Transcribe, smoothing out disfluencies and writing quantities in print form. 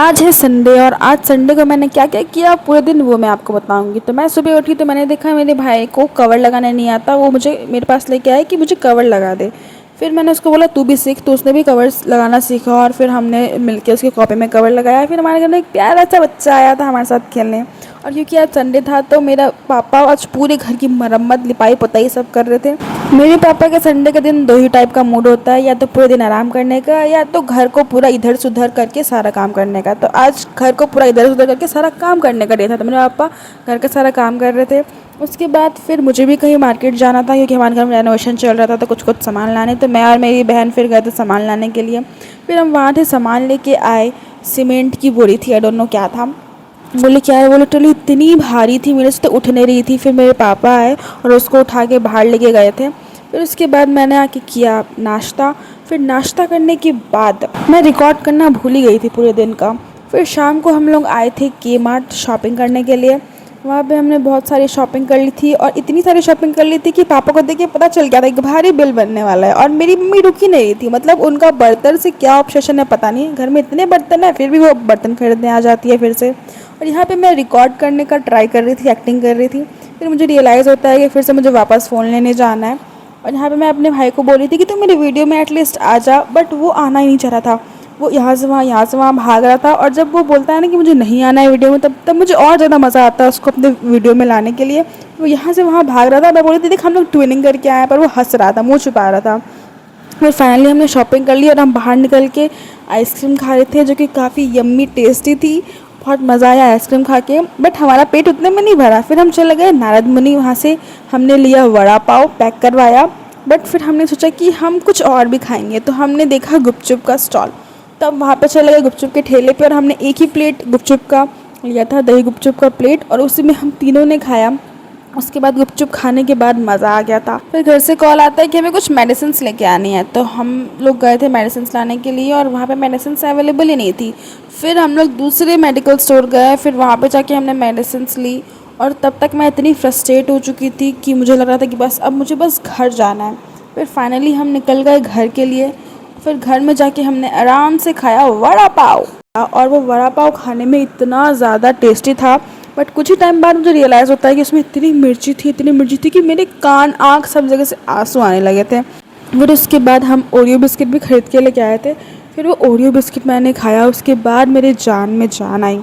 आज है संडे और आज संडे को मैंने क्या क्या किया पूरे दिन वो मैं आपको बताऊंगी। तो मैं सुबह उठी तो मैंने देखा मेरे भाई को कवर लगाना नहीं आता, वो मुझे मेरे पास लेके आए कि मुझे कवर लगा दे। फिर मैंने उसको बोला तू भी सीख, तो उसने भी कवर्स लगाना सीखा और फिर हमने मिलके उसके कॉपी में कवर लगाया। फिर हमारे घर में एक प्यारा सा बच्चा आया था हमारे साथ खेलने, और क्योंकि आज संडे था तो मेरा पापा आज पूरे घर की मरम्मत लिपाई पुताई सब कर रहे थे। मेरे पापा के संडे के दिन दो ही टाइप का मूड होता है, या तो पूरे दिन आराम करने का या तो घर को पूरा इधर से उधर करके सारा काम करने का। तो आज घर को पूरा इधर से उधर करके सारा काम करने का डे था, तो मेरे पापा घर का सारा काम कर रहे थे। उसके बाद फिर मुझे भी कहीं मार्केट जाना था क्योंकि हमारे घर में रेनोवेशन चल रहा था, तो कुछ कुछ सामान लाने। तो मैं और मेरी बहन फिर गए थे सामान लाने के लिए। फिर हम वहाँ से सामान लेके आए। सीमेंट की बोरी थी, आई डोंट नो क्या था। बोले क्या है, वो लिटरली इतनी भारी थी मेरे से तो उठ नहीं रही थी। फिर मेरे पापा आए और उसको उठा के बाहर लेके गए थे। फिर उसके बाद मैंने आके किया नाश्ता। फिर नाश्ता करने के बाद मैं रिकॉर्ड करना भूल ही गई थी पूरे दिन का। फिर शाम को हम लोग आए थे के मार्ट शॉपिंग करने के लिए। वहाँ पे हमने बहुत सारी शॉपिंग कर ली थी, और इतनी सारी शॉपिंग कर ली थी कि पापा को देख के पता चल गया था एक भारी बिल बनने वाला है। और मेरी मम्मी रुकी नहीं रही थी, मतलब उनका बर्तन से क्या ऑब्सेशन है पता नहीं। घर में इतने बर्तन है फिर भी वो बर्तन खरीदने आ जाती है फिर से। और यहाँ पे मैं रिकॉर्ड करने का ट्राई कर रही थी, एक्टिंग कर रही थी। फिर मुझे रियलाइज़ होता है कि फिर से मुझे वापस फ़ोन लेने जाना है। और यहाँ पे मैं अपने भाई को बोल रही थी कि तू मेरी वीडियो में एटलीस्ट आ जा, बट वो आना ही नहीं चाह रहा था। वो यहाँ से वहाँ भाग रहा था। और जब वो बोलता है ना कि मुझे नहीं आना है वीडियो में, तब मुझे और ज़्यादा मज़ा आता है उसको अपने वीडियो में लाने के लिए। वो यहाँ से वहाँ भाग रहा था। मैं बोली थी देख हम लोग ट्विनिंग करके आए, पर वो हंस रहा था, मुँह छुपा रहा था। फिर फाइनली हमने शॉपिंग कर ली और हम बाहर निकल के आइसक्रीम खा रहे थे, जो कि काफ़ी यम्मी टेस्टी थी। बहुत मज़ा आया आइसक्रीम खा के, बट हमारा पेट उतने में नहीं भरा। फिर हम चले गए नारद मुनि, वहाँ से हमने लिया वड़ा पाव पैक करवाया। बट फिर हमने सोचा कि हम कुछ और भी खाएंगे, तो हमने देखा गुपचुप का स्टॉल। तब वहाँ पे चले गए गुपचुप के ठेले पे, और हमने एक ही प्लेट गुपचुप का लिया था, दही गुपचुप का प्लेट, और उसी में हम तीनों ने खाया। उसके बाद गुपचुप खाने के बाद मज़ा आ गया था। फिर घर से कॉल आता है कि हमें कुछ मेडिसिन्स लेके आनी है, तो हम लोग गए थे मेडिसिन्स लाने के लिए, और वहाँ पे मेडिसिन्स अवेलेबल ही नहीं थी। फिर हम लोग दूसरे मेडिकल स्टोर गए, फिर वहाँ पे जाके हमने मेडिसिन्स ली। और तब तक मैं इतनी फ्रस्ट्रेट हो चुकी थी कि मुझे लग रहा था कि बस अब मुझे बस घर जाना है। फिर फाइनली हम निकल गए घर के लिए। फिर घर में जाके हमने आराम से खाया वड़ा पाव, और वो वड़ा पाव खाने में इतना ज़्यादा टेस्टी था। बट कुछ ही टाइम बाद मुझे रियलाइज़ होता है कि उसमें इतनी मिर्ची थी कि मेरे कान आँख सब जगह से आंसू आने लगे थे। फिर उसके बाद हम ओरियो बिस्किट भी ख़रीद के लेके आए थे। फिर वो ओरियो बिस्किट मैंने खाया, उसके बाद मेरे जान में जान आई।